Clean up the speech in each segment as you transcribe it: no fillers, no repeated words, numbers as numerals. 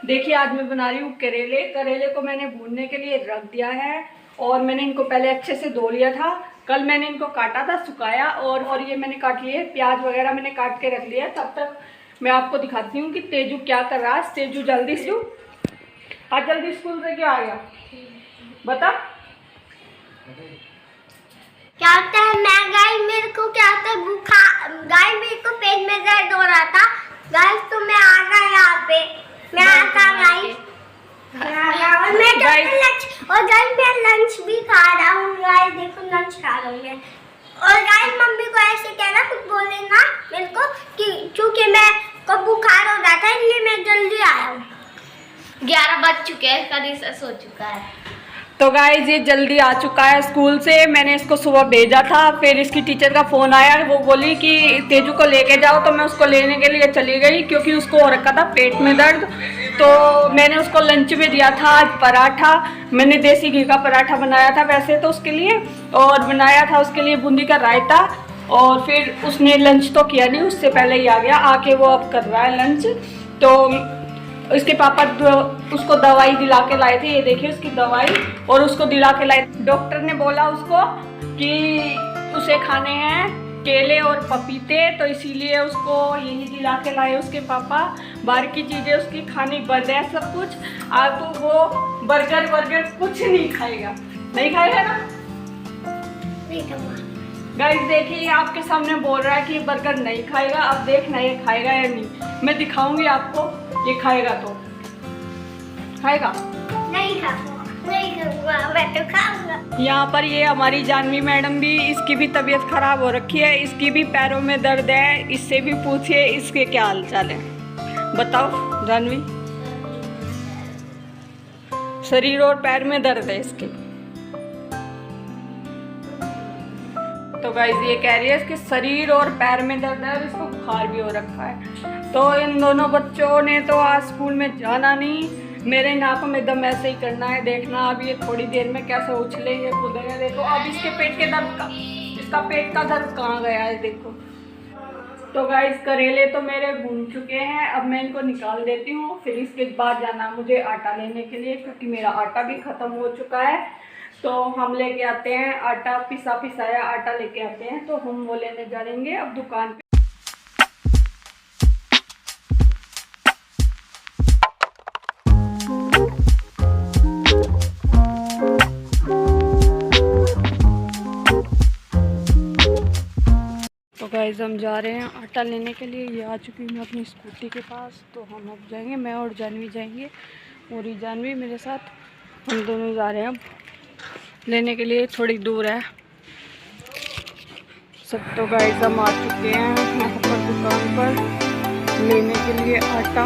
देखिए आज मैं बना रही हूँ करेले को मैंने भूनने के लिए रख दिया है और मैंने इनको पहले अच्छे से धो लिया था। कल मैंने इनको काटा था, सुखाया और ये मैंने काट लिए। प्याज वगैरह मैंने काट के रख लिया। तब तक मैं आपको दिखाती हूँ कि तेजू क्या कर रहा है। तेजू आज जल्दी स्कूल से क्या आ गया बता। क्या होता है मैं गाइस मेरे को क्या होता है बुखार गाइस मेरे को पेट में दर्द हो रहा था गाइस तो मैं आ गया यहाँ पे मैं आता गाइस और मैं लंच मैं लंच भी खा रहा हूँ गाइस। देखो लंच खा रहा हूँ मैं और गाइस मम्मी को ऐसे कहना कुछ बोले ना मेरे को कि क्योंकि मैं को बुखार हो रहा था इसलिए मैं जल्दी आया हूँ। 11 बज चुके हैं, इसका रिसेस हो चुका है। तो गाइस ये जल्दी आ चुका है स्कूल से। मैंने इसको सुबह भेजा था, फिर इसकी टीचर का फ़ोन आया। वो बोली कि तेजू को लेके जाओ, तो मैं उसको लेने के लिए चली गई क्योंकि उसको हो रखा था पेट में दर्द। तो मैंने उसको लंच में दिया था आज पराठा। मैंने देसी घी का पराठा बनाया था वैसे तो उसके लिए, और बनाया था उसके लिए बूंदी का रायता। और फिर उसने लंच तो किया नहीं, उससे पहले ही आ गया। आके वो अब कर रहा है लंच। तो उसके पापा उसको दवाई दिला के लाए थे। ये देखिए उसकी दवाई, और उसको दिला के लाए। डॉक्टर ने बोला उसको कि उसे खाने हैं केले और पपीते, तो इसीलिए उसको यही दिला के लाए उसके पापा। बाहर की चीज़ें उसकी खानी बंद है सब कुछ। अब तो वो बर्गर कुछ नहीं खाएगा। नहीं खाएगा ना गाइस। देखिए आपके सामने बोल रहा है कि बर्गर नहीं खाएगा। अब देखना ये खाएगा या नहीं। मैं दिखाऊंगी आपको, ये खाएगा तो खाएगा। नहीं खाऊंगा मैं तो खाऊंगा। यहाँ पर ये हमारी जानवी मैडम भी, इसकी भी तबीयत खराब हो रखी है। इसकी भी पैरों में दर्द है। इससे भी पूछिए इसके क्या हाल चाल है। बताओ जानवी, शरीर और पैर में दर्द है इसके। तो गाइस ये कह रही है इसके शरीर और पैर में दर्द है और इसको बुखार भी हो रखा है। तो इन दोनों बच्चों ने तो आज स्कूल में जाना नहीं। मेरे नाक में दम ऐसे ही करना है। देखना अब ये थोड़ी देर में कैसे उछलेंगे कूदेंगे। देखो अब इसके पेट के दर्द का, इसका पेट का दर्द कहाँ गया है देखो। तो गाइस करेले तो मेरे भून चुके हैं। अब मैं इनको निकाल देती हूँ। फिर इसके बाद जाना मुझे आटा लेने के लिए, क्योंकि मेरा आटा भी ख़त्म हो चुका है। तो हम लेके आते हैं आटा, पिसाया आटा लेके आते हैं। तो हम वो लेने जाएंगे अब दुकान पे। तो गाइस हम जा रहे हैं आटा लेने के लिए। ये आ चुकी हूँ अपनी स्कूटी के पास। तो हम अब जाएंगे, मैं और जानवी जाएंगे, और जानवी मेरे साथ। हम दोनों जा रहे हैं अब लेने के लिए। थोड़ी दूर है सब। तो गाइस हम आ चुके हैं यहाँ पर दुकान पर लेने के लिए आटा।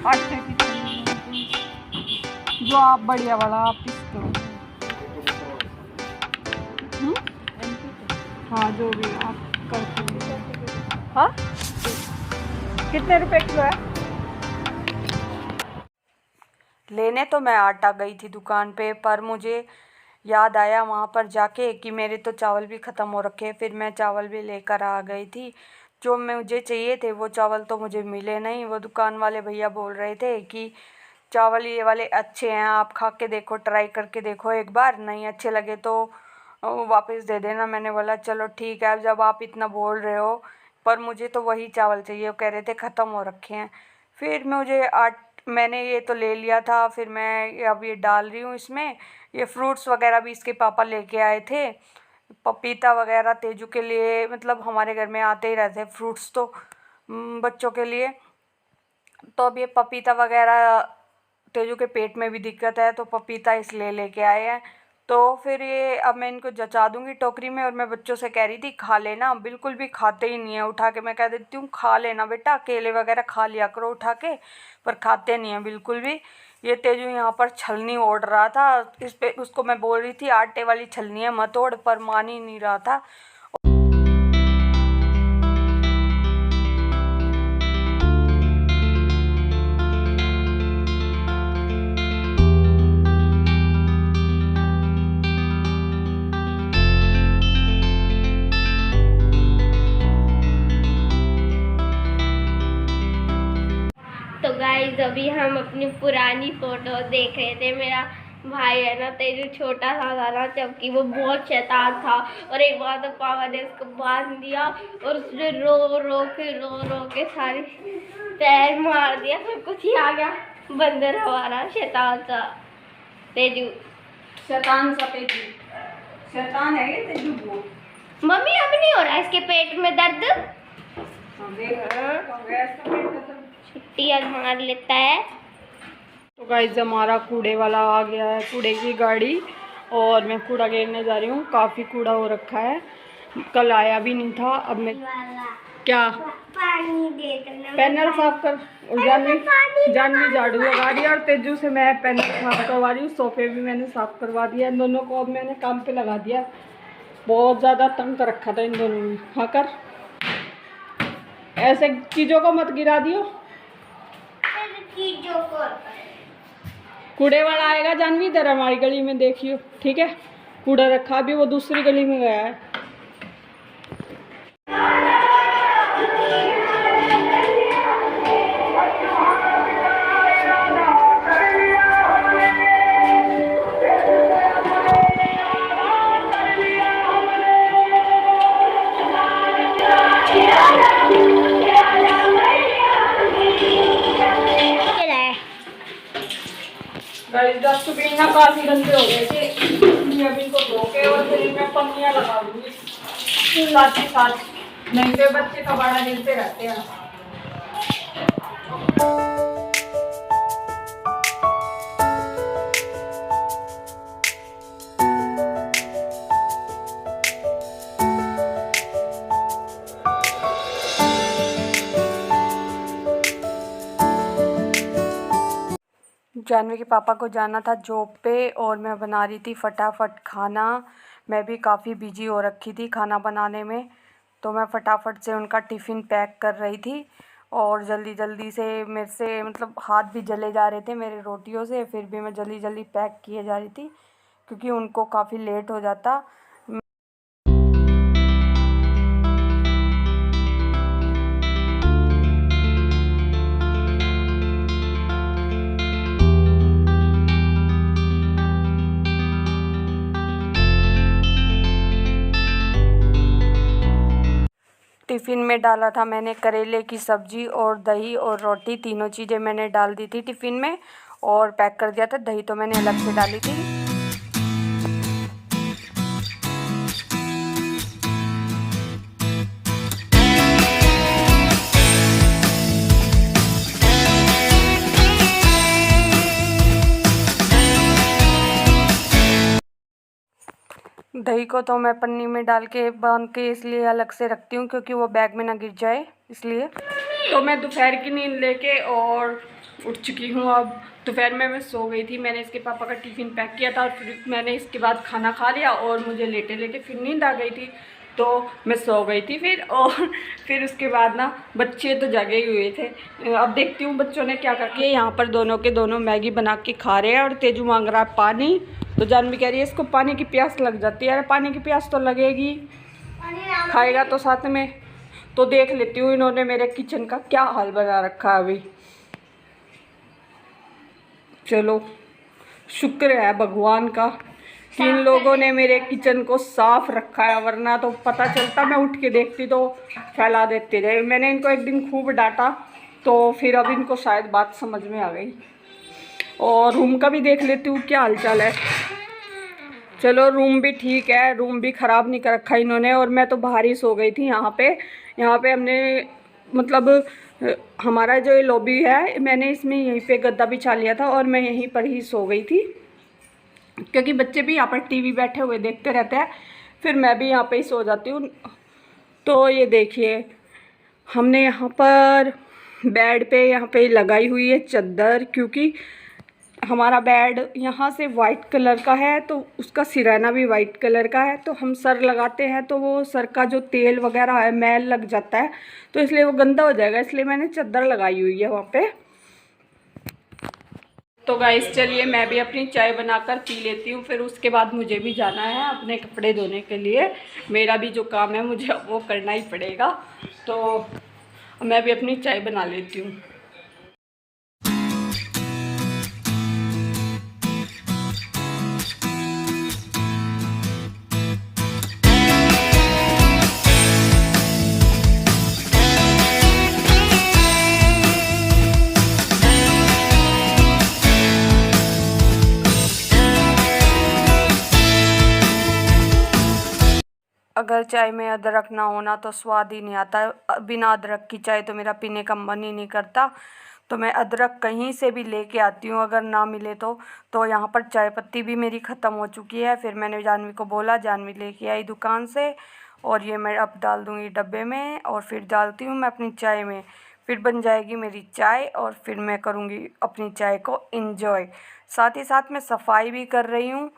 आटे की जो आप बढ़िया वाला आप पिसते हो। हाँ जो भी आप करते हो। हाँ कितने रुपए किलो है? लेने तो मैं आटा गई थी दुकान पे, पर मुझे याद आया वहाँ पर जाके कि मेरे तो चावल भी ख़त्म हो रखे। फिर मैं चावल भी लेकर आ गई थी। जो मुझे चाहिए थे वो चावल तो मुझे मिले नहीं। वो दुकान वाले भैया बोल रहे थे कि चावल ये वाले अच्छे हैं, आप खा के देखो, ट्राई करके देखो एक बार, नहीं अच्छे लगे तो वापस दे देना। मैंने बोला चलो ठीक है, अब जब आप इतना बोल रहे हो। पर मुझे तो वही चावल चाहिए। वो कह रहे थे ख़त्म हो रखे हैं। फिर मैंने ये तो ले लिया था। फिर मैं अब ये डाल रही हूँ इसमें। ये फ्रूट्स वगैरह भी इसके पापा लेके आए थे, पपीता वगैरह तेजू के लिए। मतलब हमारे घर में आते ही रहते हैं फ्रूट्स तो बच्चों के लिए। तो अब ये पपीता वगैरह, तेजू के पेट में भी दिक्कत है तो पपीता इसलिए लेके आए हैं। तो फिर ये अब मैं इनको जचा दूंगी टोकरी में। और मैं बच्चों से कह रही थी खा लेना, बिल्कुल भी खाते ही नहीं है। उठा के मैं कह देती हूँ खा लेना बेटा, केले वगैरह खा लिया करो उठा के, पर खाते नहीं हैं बिल्कुल भी। ये तेजू यहाँ पर छलनी ओढ़ रहा था। इस पे उसको मैं बोल रही थी आटे वाली छलनी है मत ओढ़, पर मान ही नहीं रहा था। गाइस अभी हम अपनी पुरानी फोटो देख रहे थे। मेरा भाई है ना तेजू छोटा सा था ना, जबकि वो बहुत शैतान था। और एक बार तो पापा ने उसको बांध दिया और उसने रो रो के सारी पैर मार दिया। फिर कुछ ही आ गया बंदर हमारा शैतान सा तेजू। शैतान सा तेजू, शैतान है ये तेजू वो। मम्मी अब नहीं हो रहा है इसके पेट में दर्द? छुट्टी आज मार लेता है। तो गाइस हमारा कूड़े वाला आ गया है, कूड़े की गाड़ी, और मैं कूड़ा गिरने जा रही हूँ। काफ़ी कूड़ा हो रखा है, कल आया भी नहीं था। अब मैं क्या पानी दे देना, पैनल साफ कर, और जानवी झाड़ू लगा रही है और तेजू से मैं पैनल साफ करवा रही हूँ। सोफे भी मैंने साफ करवा दिया। इन दोनों को अब मैंने काम पे लगा दिया। बहुत ज़्यादा तंग कर रखा था इन दोनों ने। हाँ कर, ऐसे चीज़ों को मत गिरा दियो। चीजों को कूड़े वाला आएगा जानवी, इधर हमारी गली में देखियो, ठीक है? कूड़ा रखा, अभी वो दूसरी गली में गया है। डस्टबिन ना काफी गंदे हो गए थे, अब इनको धो के और फिर इनमें पन्नियाँ लगा दूंगी साथ ही साथ, नहीं तो बच्चे कबाड़ा गिरते रहते हैं। जानवी के पापा को जाना था जॉब पे और मैं बना रही थी फटाफट खाना। मैं भी काफ़ी बिजी हो रखी थी खाना बनाने में, तो मैं फटाफट से उनका टिफ़िन पैक कर रही थी। और जल्दी जल्दी से मेरे से मतलब हाथ भी जले जा रहे थे मेरे रोटियों से, फिर भी मैं जल्दी जल्दी पैक किए जा रही थी क्योंकि उनको काफ़ी लेट हो जाता। टिफ़िन में डाला था मैंने करेले की सब्ज़ी और दही और रोटी, तीनों चीज़ें मैंने डाल दी थी टिफ़िन में और पैक कर दिया था। दही तो मैंने अलग से डाली थी। दही को तो मैं पन्नी में डाल के बांध के इसलिए अलग से रखती हूँ क्योंकि वो बैग में ना गिर जाए, इसलिए। तो मैं दोपहर की नींद लेके और उठ चुकी हूँ। अब दोपहर में मैं सो गई थी। मैंने इसके पापा का टिफ़िन पैक किया था और फिर मैंने इसके बाद खाना खा लिया और मुझे लेटे लेटे फिर नींद आ गई थी, तो मैं सो गई थी फिर। और फिर उसके बाद ना बच्चे तो जगे ही हुए थे। अब देखती हूँ बच्चों ने क्या करके। यहाँ पर दोनों के दोनों मैगी बना के खा रहे हैं और तेजू मांग रहा है पानी। तो जानवी कह रही है इसको पानी की प्यास लग जाती है। अरे पानी की प्यास तो लगेगी, खाएगा तो साथ में। तो देख लेती हूँ इन्होंने मेरे किचन का क्या हाल बना रखा है अभी। चलो शुक्र है भगवान का, तीन लोगों ने मेरे किचन को साफ रखा है, वरना तो पता चलता मैं उठ के देखती तो फैला देते थे। मैंने इनको एक दिन खूब डांटा तो फिर अब इनको शायद बात समझ में आ गई। और रूम का भी देख लेती हूँ क्या हालचाल है। चलो रूम भी ठीक है, रूम भी ख़राब नहीं कर रखा इन्होंने। और मैं तो बाहर ही सो गई थी यहाँ पे हमने मतलब हमारा जो ये लॉबी है, मैंने इसमें यहीं पे गद्दा बिछा लिया था और मैं यहीं पर ही सो गई थी क्योंकि बच्चे भी यहाँ पर टीवी बैठे हुए देखते रहते हैं, फिर मैं भी यहाँ पे ही सो जाती हूँ। तो ये देखिए हमने यहाँ पर बेड पे यहाँ पे लगाई हुई है चादर, क्योंकि हमारा बेड यहाँ से वाइट कलर का है तो उसका सिराना भी वाइट कलर का है। तो हम सर लगाते हैं तो वो सर का जो तेल वगैरह है मैल लग जाता है, तो इसलिए वो गंदा हो जाएगा, इसलिए मैंने चादर लगाई हुई है वहाँ पे। तो गाइस चलिए मैं भी अपनी चाय बनाकर पी लेती हूँ, फिर उसके बाद मुझे भी जाना है अपने कपड़े धोने के लिए। मेरा भी जो काम है मुझे वो करना ही पड़ेगा, तो मैं भी अपनी चाय बना लेती हूँ। अगर चाय में अदरक ना होना तो स्वाद ही नहीं आता। बिना अदरक की चाय तो मेरा पीने का मन ही नहीं करता। तो मैं अदरक कहीं से भी लेके आती हूँ, अगर ना मिले तो यहाँ पर चाय पत्ती भी मेरी ख़त्म हो चुकी है। फिर मैंने जानवी को बोला, जानवी लेके आई दुकान से, और ये मैं अब डाल दूँगी डब्बे में और फिर डालती हूँ मैं अपनी चाय में। फिर बन जाएगी मेरी चाय और फिर मैं करूँगी अपनी चाय को इंजॉय। साथ ही साथ मैं सफाई भी कर रही हूँ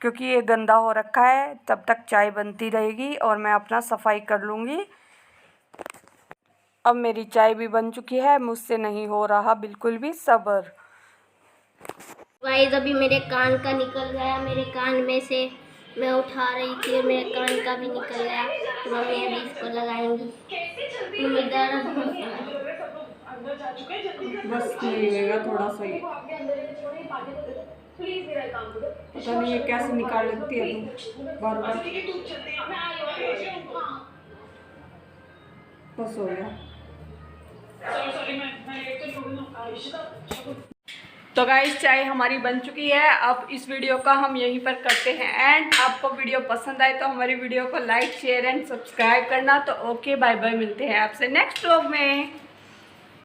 क्योंकि ये गंदा हो रखा है। तब तक चाय बनती रहेगी और मैं अपना सफाई कर लूँगी। अब मेरी चाय भी बन चुकी है, मुझसे नहीं हो रहा बिल्कुल भी सब्र। गाइस अभी मेरे कान का निकल गया, मेरे कान में से मैं उठा रही थी, मेरे कान का भी निकल गया। तो मम्मी अभी इसको लगाएंगी। मम्मी दर्द बस नहीं होगा, थोड़ा सा ही। पता नहीं ये कैसे निकाल लेती है तू बार बार। बस हो गया। तो गाइस चाय हमारी बन चुकी है। अब इस वीडियो का हम यहीं पर करते हैं एंड। आपको वीडियो पसंद आए तो हमारी वीडियो को लाइक शेयर एंड सब्सक्राइब करना। तो ओके, बाय बाय, मिलते हैं आपसे नेक्स्ट व्लॉग में।